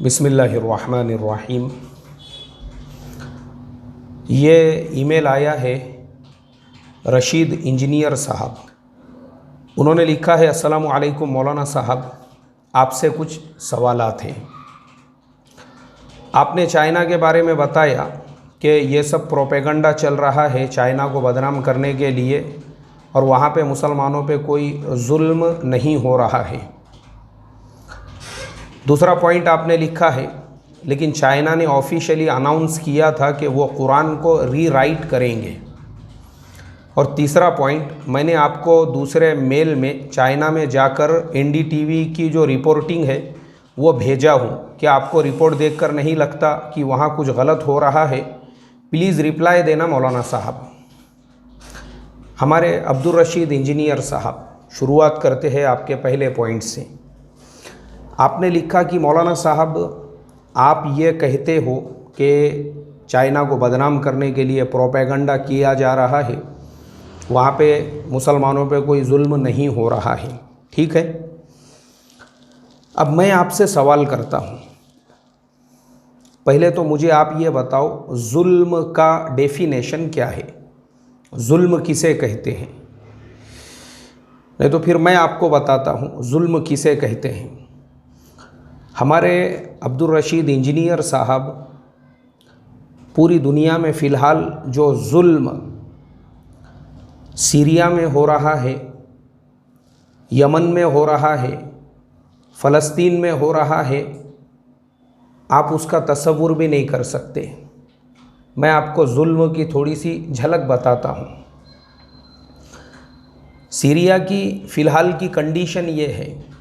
बिस्मिल्लाहिर्रहमानिर्रहीम। ये ईमेल आया है रशीद इंजीनियर साहब। उन्होंने लिखा है, अस्सलामु अलैकुम मौलाना साहब, आपसे कुछ सवालात हैं। आपने चाइना के बारे में बताया कि ये सब प्रोपेगेंडा चल रहा है चाइना को बदनाम करने के लिए, और वहाँ पे मुसलमानों पे कोई जुल्म नहीं हो रहा है। दूसरा पॉइंट आपने लिखा है, लेकिन चाइना ने ऑफिशियली अनाउंस किया था कि वो कुरान को रीराइट करेंगे। और तीसरा पॉइंट, मैंने आपको दूसरे मेल में चाइना में जाकर एनडीटीवी की जो रिपोर्टिंग है वो भेजा हूँ। क्या आपको रिपोर्ट देखकर नहीं लगता कि वहाँ कुछ गलत हो रहा है? प्लीज़ रिप्लाई देना मौलाना साहब। हमारे अब्दुल रशीद इंजीनियर साहब, शुरुआत करते हैं आपके पहले पॉइंट से। आपने लिखा कि मौलाना साहब, आप ये कहते हो कि चाइना को बदनाम करने के लिए प्रोपेगेंडा किया जा रहा है, वहाँ पे मुसलमानों पे कोई जुल्म नहीं हो रहा है। ठीक है, अब मैं आपसे सवाल करता हूँ। पहले तो मुझे आप ये बताओ, जुल्म का डेफिनेशन क्या है? जुल्म किसे कहते हैं? नहीं तो फिर मैं आपको बताता हूँ जुल्म किसे कहते हैं। हमारे अब्दुल रशीद इंजीनियर साहब, पूरी दुनिया में फ़िलहाल जो जुल्म सीरिया में हो रहा है, यमन में हो रहा है, फ़लस्तीन में हो रहा है, आप उसका तसव्वुर भी नहीं कर सकते। मैं आपको जुल्म की थोड़ी सी झलक बताता हूँ। सीरिया की फ़िलहाल की कंडीशन ये है,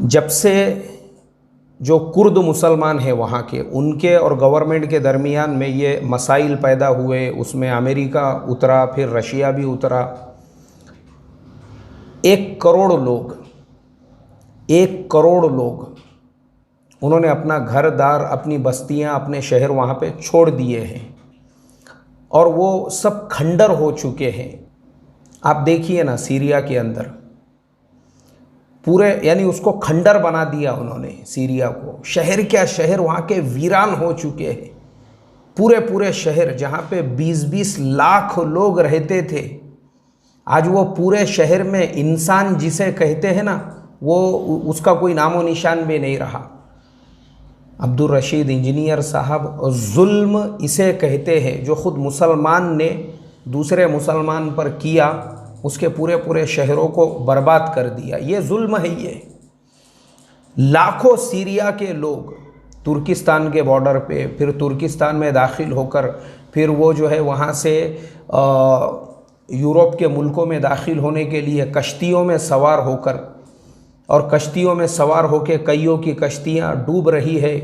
जब से जो कुर्द मुसलमान हैं वहाँ के, उनके और गवर्नमेंट के दरमियान में ये मसाइल पैदा हुए, उसमें अमेरिका उतरा, फिर रशिया भी उतरा। 1 करोड़ लोग उन्होंने अपना घर दार, अपनी बस्तियाँ, अपने शहर वहाँ पे छोड़ दिए हैं, और वो सब खंडर हो चुके हैं। आप देखिए ना, सीरिया के अंदर पूरे, यानी उसको खंडर बना दिया उन्होंने सीरिया को। शहर क्या शहर वहाँ के वीरान हो चुके हैं। पूरे शहर जहाँ पे 20-20 लाख लोग रहते थे, आज वो पूरे शहर में इंसान जिसे कहते हैं ना, वो उसका कोई नामो निशान भी नहीं रहा। अब्दुल रशीद इंजीनियर साहब, जुल्म इसे कहते हैं जो ख़ुद मुसलमान ने दूसरे मुसलमान पर किया, उसके पूरे शहरों को बर्बाद कर दिया। ये जुल्म है। ये लाखों सीरिया के लोग तुर्किस्तान के बॉर्डर पे, फिर तुर्किस्तान में दाखिल होकर, फिर वो जो है वहाँ से यूरोप के मुल्कों में दाखिल होने के लिए कश्तियों में सवार होकर, और कश्तियों में सवार होकर कईयों की कश्तियाँ डूब रही है,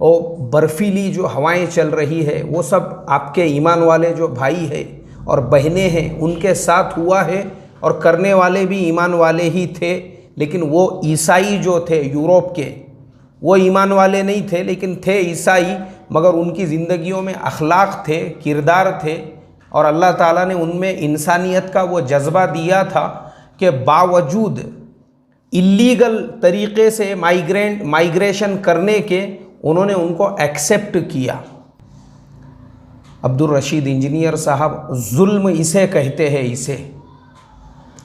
और बर्फीली जो हवाएं चल रही है, वो सब आपके ईमान वाले जो भाई है और बहनें हैं उनके साथ हुआ है। और करने वाले भी ईमान वाले ही थे, लेकिन वो ईसाई जो थे यूरोप के, वो ईमान वाले नहीं थे, लेकिन थे ईसाई, मगर उनकी ज़िंदगियों में अखलाक थे, किरदार थे, और अल्लाह ताला ने उनमें इंसानियत का वो जज्बा दिया था कि बावजूद इल्लीगल तरीक़े से माइग्रेशन करने के, उन्होंने उनको एक्सेप्ट किया। अब्दुल रशीद इंजीनियर साहब, जुल्म इसे कहते हैं, इसे।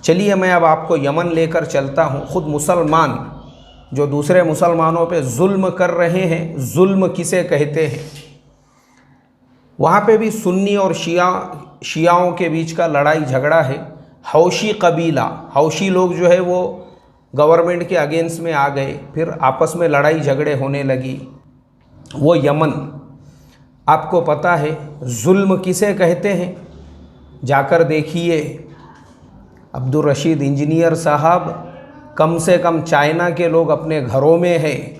चलिए मैं अब आपको यमन लेकर चलता हूँ। ख़ुद मुसलमान जो दूसरे मुसलमानों पे जुल्म कर रहे हैं, जुल्म किसे कहते हैं? वहाँ पे भी सुन्नी और शियाओं के बीच का लड़ाई झगड़ा है। हौशी कबीला, हौशी लोग जो है वो गवर्नमेंट के अगेंस्ट में आ गए, फिर आपस में लड़ाई झगड़े होने लगी। वो यमन, आपको पता है जुल्म किसे कहते हैं? जाकर देखिए। अब्दुल रशीद इंजीनियर साहब, कम से कम चाइना के लोग अपने घरों में हैं,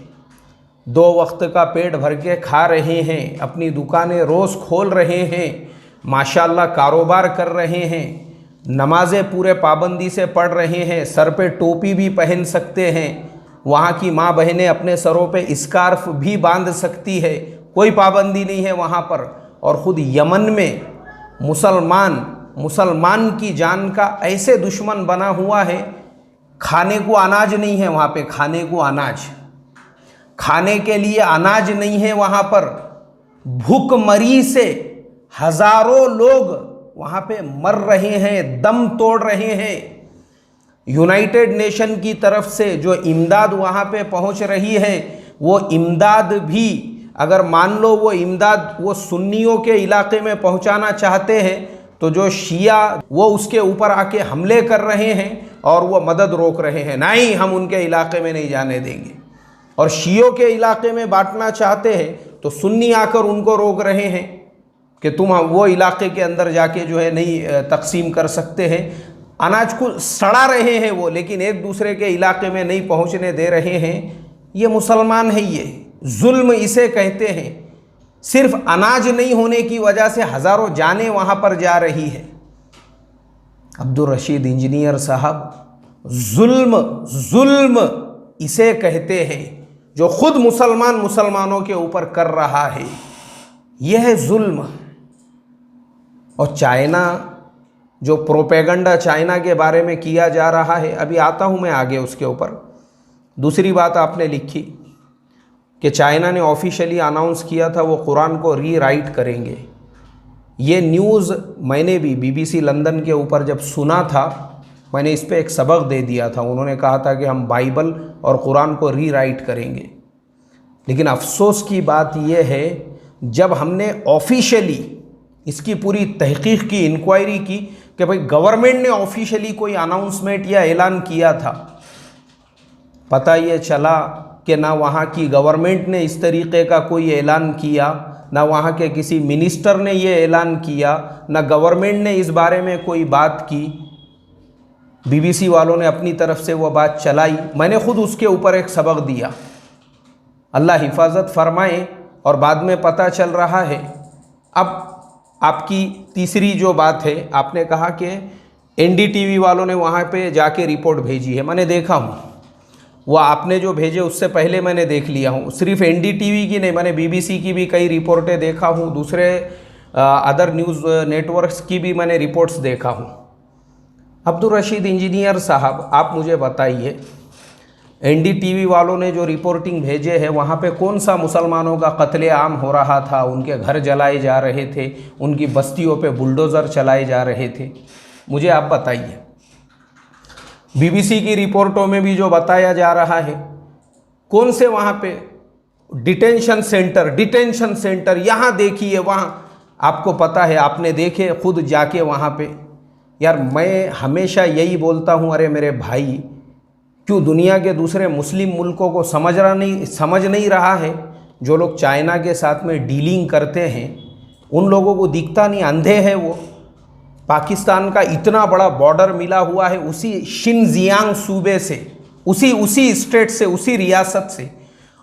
2 वक्त का पेट भर के खा रहे हैं, अपनी दुकानें रोज़ खोल रहे हैं, माशाल्लाह कारोबार कर रहे हैं, नमाज़ें पूरे पाबंदी से पढ़ रहे हैं, सर पे टोपी भी पहन सकते हैं, वहाँ की माँ बहनें अपने सरों पे स्कार्फ भी बांध सकती है, कोई पाबंदी नहीं है वहाँ पर। और ख़ुद यमन में मुसलमान की जान का ऐसे दुश्मन बना हुआ है, खाने को अनाज नहीं है वहाँ पे, खाने को अनाज। खाने के लिए अनाज नहीं है वहाँ पर, भूखमरी से हजारों लोग वहाँ पे मर रहे हैं, दम तोड़ रहे हैं। यूनाइटेड नेशन की तरफ से जो इमदाद वहाँ पे पहुँच रही है, वो इमदाद भी अगर मान लो वो इमदाद वो सुन्नियों के इलाके में पहुँचाना चाहते हैं तो जो शिया वो उसके ऊपर आके हमले कर रहे हैं और वो मदद रोक रहे हैं, नहीं हम उनके इलाके में नहीं जाने देंगे। और शियों के इलाके में बांटना चाहते हैं तो सुन्नी आकर उनको रोक रहे हैं कि तुम वो इलाके के अंदर जाके जो है नहीं तकसीम कर सकते हैं। अनाज को सड़ा रहे हैं वो, लेकिन एक दूसरे के इलाके में नहीं पहुंचने दे रहे हैं। ये मुसलमान है, ये जुल्म इसे कहते हैं। सिर्फ अनाज नहीं होने की वजह से हज़ारों जानें वहाँ पर जा रही है। अब्दुल रशीद इंजीनियर साहब, जुल्म इसे कहते हैं जो खुद मुसलमानों के ऊपर कर रहा है, यह है जुल्म। और चाइना, जो प्रोपेगंडा चाइना के बारे में किया जा रहा है, अभी आता हूँ मैं आगे उसके ऊपर। दूसरी बात आपने लिखी कि चाइना ने ऑफिशियली अनाउंस किया था वो कुरान को रीराइट करेंगे। ये न्यूज़ मैंने भी बीबीसी लंदन के ऊपर जब सुना था, मैंने इस पे एक सबक दे दिया था। उन्होंने कहा था कि हम बाइबल और कुरान को रीराइट करेंगे। लेकिन अफसोस की बात यह है, जब हमने ऑफिशियली इसकी पूरी तहकीक की, इंक्वायरी की कि भाई गवर्नमेंट ने ऑफिशियली कोई अनाउंसमेंट या ऐलान किया था, पता ये चला कि ना वहाँ की गवर्नमेंट ने इस तरीके का कोई ऐलान किया, ना वहाँ के किसी मिनिस्टर ने ये ऐलान किया, ना गवर्नमेंट ने इस बारे में कोई बात की। बीबीसी वालों ने अपनी तरफ से वो बात चलाई, मैंने खुद उसके ऊपर एक सबक दिया। अल्लाह हिफाजत फरमाए। और बाद में पता चल रहा है, अब आपकी तीसरी जो बात है, आपने कहा कि एनडीटीवी वालों ने वहाँ पे जाके रिपोर्ट भेजी है। मैंने देखा हूँ, वो आपने जो भेजे उससे पहले मैंने देख लिया हूँ। सिर्फ एनडीटीवी की नहीं, मैंने बीबीसी की भी कई रिपोर्टें देखा हूँ, दूसरे अदर न्यूज़ नेटवर्क्स की भी मैंने रिपोर्ट्स देखा हूँ। अब्दुल रशीद इंजीनियर साहब, आप मुझे बताइए, एनडीटीवी वालों ने जो रिपोर्टिंग भेजे है, वहाँ पे कौन सा मुसलमानों का कत्लेआम हो रहा था, उनके घर जलाए जा रहे थे, उनकी बस्तियों पे बुलडोज़र चलाए जा रहे थे, मुझे आप बताइए। बीबीसी की रिपोर्टों में भी जो बताया जा रहा है, कौन से वहाँ पे डिटेंशन सेंटर, यहाँ देखिए, वहाँ आपको पता है, आपने देखे खुद जाके वहाँ पे। यार मैं हमेशा यही बोलता हूँ, अरे मेरे भाई, क्यों दुनिया के दूसरे मुस्लिम मुल्कों को समझ नहीं रहा है? जो लोग चाइना के साथ में डीलिंग करते हैं, उन लोगों को दिखता नहीं, अंधे हैं वो। पाकिस्तान का इतना बड़ा बॉर्डर मिला हुआ है उसी शिनजियांग सूबे से, उसी स्टेट से, उसी रियासत से,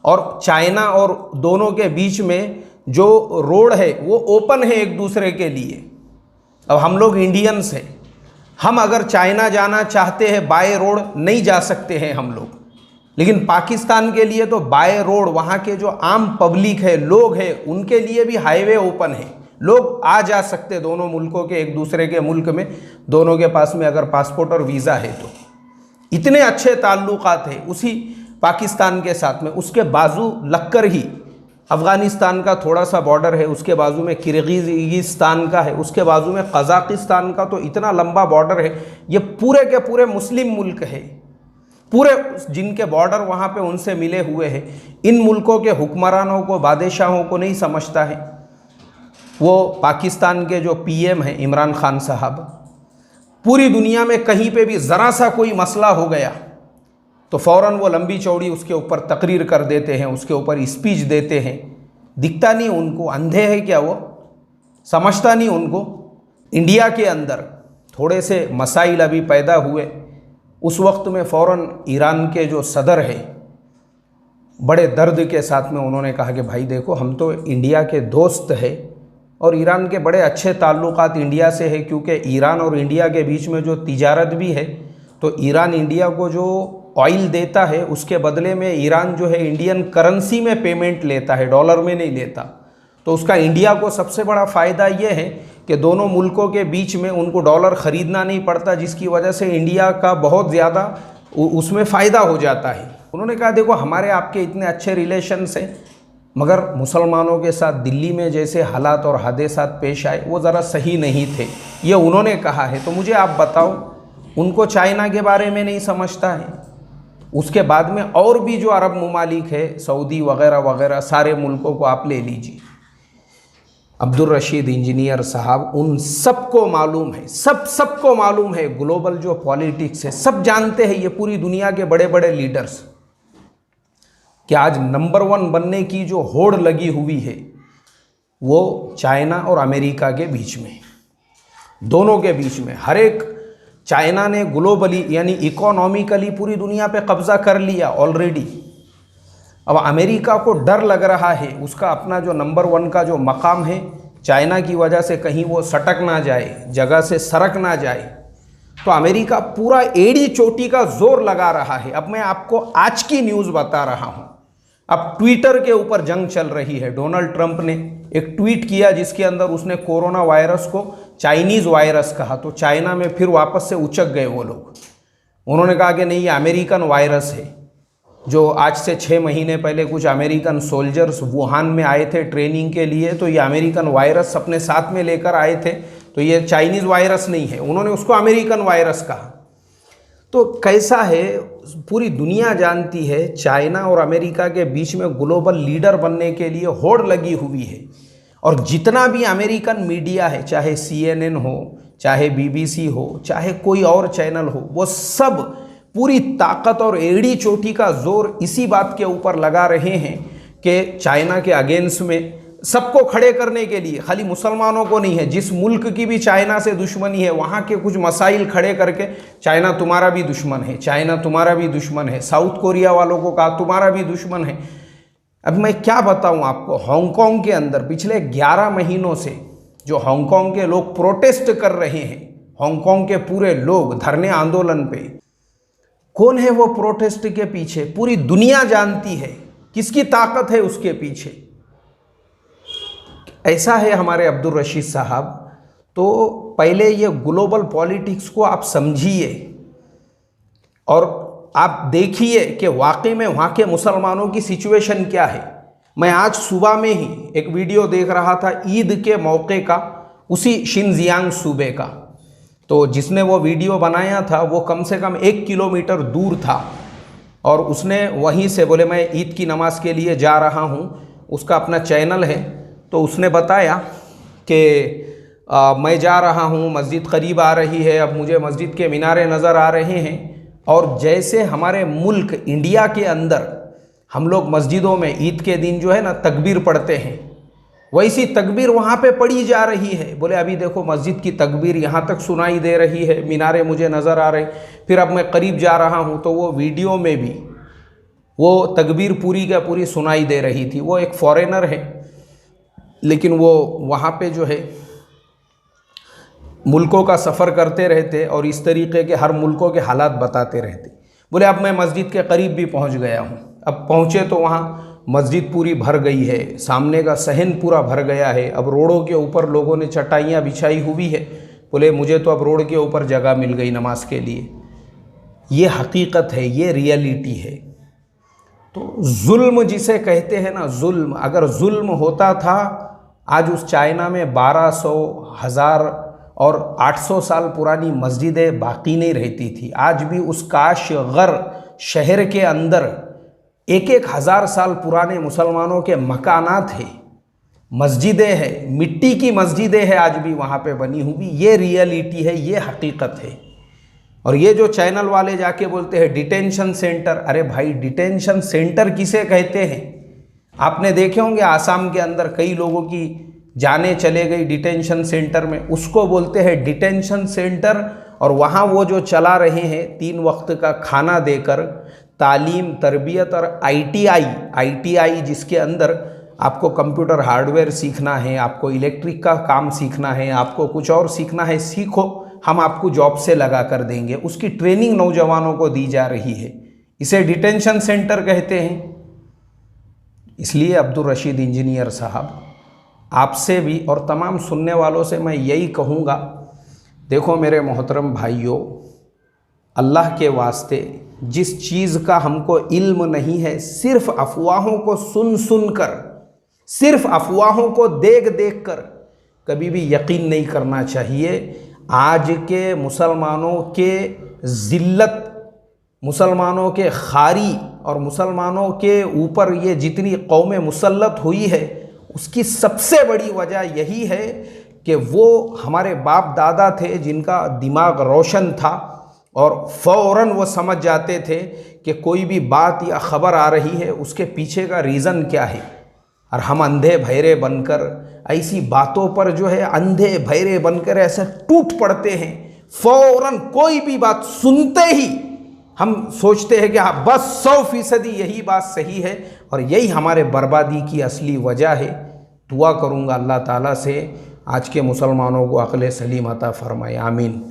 और चाइना और दोनों के बीच में जो रोड है वो ओपन है एक दूसरे के लिए। अब हम लोग इंडियंस हैं, हम अगर चाइना जाना चाहते हैं बाय रोड नहीं जा सकते हैं हम लोग, लेकिन पाकिस्तान के लिए तो बाय रोड, वहाँ के जो आम पब्लिक है, लोग हैं, उनके लिए भी हाईवे ओपन है, लोग आ जा सकते दोनों मुल्कों के, एक दूसरे के मुल्क में, दोनों के पास में अगर पासपोर्ट और वीज़ा है तो। इतने अच्छे ताल्लुकात हैं उसी पाकिस्तान के साथ में। उसके बाजू लगकर ही अफ़गानिस्तान का थोड़ा सा बॉर्डर है, उसके बाजू में किर्गिज़स्तान का है, उसके बाजू में कज़ाकिस्तान का, तो इतना लंबा बॉर्डर है। ये पूरे के पूरे मुस्लिम मुल्क है, पूरे जिनके बॉर्डर वहाँ पे उनसे मिले हुए हैं। इन मुल्कों के हुक्मरानों को, बादशाहों को नहीं समझता है। वो पाकिस्तान के जो पीएम हैं इमरान खान साहब, पूरी दुनिया में कहीं पे भी ज़रा सा कोई मसला हो गया तो फ़ौरन वो लंबी चौड़ी उसके ऊपर तकरीर कर देते हैं, उसके ऊपर स्पीच देते हैं। दिखता नहीं उनको, अंधे हैं क्या वो? समझता नहीं उनको। इंडिया के अंदर थोड़े से मसाइल अभी पैदा हुए, उस वक्त में फ़ौरन ईरान के जो सदर है, बड़े दर्द के साथ में उन्होंने कहा कि भाई देखो, हम तो इंडिया के दोस्त हैं और ईरान के बड़े अच्छे ताल्लुकात इंडिया से है, क्योंकि ईरान और इंडिया के बीच में जो तिजारत भी है, तो ईरान इंडिया को जो ऑयल देता है उसके बदले में ईरान जो है इंडियन करेंसी में पेमेंट लेता है, डॉलर में नहीं लेता। तो उसका इंडिया को सबसे बड़ा फ़ायदा ये है कि दोनों मुल्कों के बीच में उनको डॉलर ख़रीदना नहीं पड़ता, जिसकी वजह से इंडिया का बहुत ज़्यादा उसमें फ़ायदा हो जाता है। उन्होंने कहा देखो हमारे आपके इतने अच्छे रिलेशन्स हैं, मगर मुसलमानों के साथ दिल्ली में जैसे हालात और हादसात पेश आए वो ज़रा सही नहीं थे, ये उन्होंने कहा है। तो मुझे आप बताओ, उनको चाइना के बारे में नहीं समझता है? उसके बाद में और भी जो अरब ममालिक है, सऊदी वगैरह वगैरह, सारे मुल्कों को आप ले लीजिए। अब्दुल रशीद इंजीनियर साहब, उन सबको मालूम है, सबको मालूम है, ग्लोबल जो पॉलिटिक्स है सब जानते हैं, ये पूरी दुनिया के बड़े बड़े लीडर्स, कि आज नंबर 1 बनने की जो होड़ लगी हुई है वो चाइना और अमेरिका के बीच में, दोनों के बीच में। हर एक, चाइना ने ग्लोबली यानी इकोनॉमिकली पूरी दुनिया पे कब्जा कर लिया ऑलरेडी। अब अमेरिका को डर लग रहा है उसका अपना जो नंबर 1 का जो मकाम है, चाइना की वजह से कहीं वो सटक ना जाए, जगह से सरक ना जाए। तो अमेरिका पूरा एड़ी चोटी का जोर लगा रहा है। अब मैं आपको आज की न्यूज़ बता रहा हूँ। अब ट्विटर के ऊपर जंग चल रही है। डोनाल्ड ट्रंप ने एक ट्वीट किया जिसके अंदर उसने कोरोना वायरस को चाइनीज़ वायरस कहा, तो चाइना में फिर वापस से उचक गए वो लोग। उन्होंने कहा कि नहीं, ये अमेरिकन वायरस है। जो आज से 6 महीने पहले कुछ अमेरिकन सोल्जर्स वुहान में आए थे ट्रेनिंग के लिए, तो ये अमेरिकन वायरस अपने साथ में लेकर आए थे, तो ये चाइनीज़ वायरस नहीं है, उन्होंने उसको अमेरिकन वायरस कहा। तो कैसा है, पूरी दुनिया जानती है चाइना और अमेरिका के बीच में ग्लोबल लीडर बनने के लिए होड़ लगी हुई है। और जितना भी अमेरिकन मीडिया है, चाहे CNN हो, चाहे BBC हो, चाहे कोई और चैनल हो, वो सब पूरी ताकत और एड़ी चोटी का जोर इसी बात के ऊपर लगा रहे हैं कि चाइना के अगेंस्ट में सबको खड़े करने के लिए, खाली मुसलमानों को नहीं है, जिस मुल्क की भी चाइना से दुश्मनी है वहाँ के कुछ मसाइल खड़े करके चाइना तुम्हारा भी दुश्मन है, चाइना तुम्हारा भी दुश्मन है। साउथ कोरिया वालों को कहा तुम्हारा भी दुश्मन है। अब मैं क्या बताऊँ आपको, हांगकांग के अंदर पिछले 11 महीनों से जो हांगकांग के लोग प्रोटेस्ट कर रहे हैं, हांगकांग के पूरे लोग धरने आंदोलन पे, कौन है वो प्रोटेस्ट के पीछे? पूरी दुनिया जानती है किसकी ताकत है उसके पीछे। ऐसा है हमारे अब्दुल रशीद साहब। तो पहले ये ग्लोबल पॉलिटिक्स को आप समझिए और आप देखिए कि वाकई में वहाँ के मुसलमानों की सिचुएशन क्या है। मैं आज सुबह में ही एक वीडियो देख रहा था ईद के मौके का, उसी शिनजियांग सूबे का। तो जिसने वो वीडियो बनाया था वो कम से कम 1 किलोमीटर दूर था और उसने वहीं से बोले मैं ईद की नमाज के लिए जा रहा हूँ, उसका अपना चैनल है। तो उसने बताया कि मैं जा रहा हूँ, मस्जिद करीब आ रही है, अब मुझे मस्जिद के मीनारे नज़र आ रहे हैं। और जैसे हमारे मुल्क इंडिया के अंदर हम लोग मस्जिदों में ईद के दिन जो है ना तकबीर पढ़ते हैं, वैसी तकबीर वहाँ पे पढ़ी जा रही है। बोले अभी देखो मस्जिद की तकबीर यहाँ तक सुनाई दे रही है, मीनारे मुझे नज़र आ रहे। फिर अब मैं करीब जा रहा हूँ तो वो वीडियो में भी वो तकबीर पूरी का पूरी सुनाई दे रही थी। वो एक फॉरेनर है, लेकिन वो वहाँ पे जो है मुल्कों का सफ़र करते रहते और इस तरीके के हर मुल्कों के हालात बताते रहते। बोले अब मैं मस्जिद के करीब भी पहुँच गया हूँ। अब पहुँचे तो वहाँ मस्जिद पूरी भर गई है, सामने का सहन पूरा भर गया है। अब रोडों के ऊपर लोगों ने चटाइयाँ बिछाई हुई है। बोले मुझे तो अब रोड के ऊपर जगह मिल गई नमाज के लिए। ये हकीकत है, ये रियलिटी है। तो जुल्म जिसे कहते हैं ना, जुल्म, अगर जुल्म होता था आज उस चाइना में 1200, 1000 और 800 साल पुरानी मस्जिदें बाकी नहीं रहती थी। आज भी उस काशगर शहर के अंदर 1-1 हज़ार साल पुराने मुसलमानों के मकानात हैं, मस्जिदें हैं, मिट्टी की मस्जिदें हैं आज भी वहाँ पे बनी हुई। ये रियलिटी है, ये हकीकत है। और ये जो चैनल वाले जाके बोलते हैं डिटेंशन सेंटर, अरे भाई डिटेंशन सेंटर किसे कहते हैं? आपने देखे होंगे आसाम के अंदर कई लोगों की जानें चले गई डिटेंशन सेंटर में, उसको बोलते हैं डिटेंशन सेंटर। और वहाँ वो जो चला रहे हैं 3 वक्त का खाना देकर तालीम, तरबियत और ITI जिसके अंदर आपको कंप्यूटर हार्डवेयर सीखना है, आपको इलेक्ट्रिक का काम सीखना है, आपको कुछ और सीखना है, सीखो, हम आपको जॉब से लगा कर देंगे। उसकी ट्रेनिंग नौजवानों को दी जा रही है। इसे डिटेंशन सेंटर कहते हैं। इसलिए अब्दुल रशीद इंजीनियर साहब, आपसे भी और तमाम सुनने वालों से मैं यही कहूँगा, देखो मेरे मोहतरम भाइयों, अल्लाह के वास्ते जिस चीज़ का हमको इल्म नहीं है, सिर्फ अफवाहों को सुन सुन कर, सिर्फ अफवाहों को देख देख कर कभी भी यकीन नहीं करना चाहिए। आज के मुसलमानों के ज़िल्लत, मुसलमानों के खारी और मुसलमानों के ऊपर ये जितनी कौमें मुसल्लत हुई है, उसकी सबसे बड़ी वजह यही है कि वो हमारे बाप दादा थे जिनका दिमाग रोशन था और फ़ौरन वो समझ जाते थे कि कोई भी बात या ख़बर आ रही है उसके पीछे का रीज़न क्या है। और हम अंधे भैरे बनकर ऐसी बातों पर जो है अंधे भैरे बनकर ऐसे टूट पड़ते हैं। फ़ौरन कोई भी बात सुनते ही हम सोचते हैं कि हाँ बस 100% यही बात सही है, और यही हमारे बर्बादी की असली वजह है। दुआ करूँगा अल्लाह ताला से आज के मुसलमानों को अक़ल सलीम अता फ़रमाए, आमीन।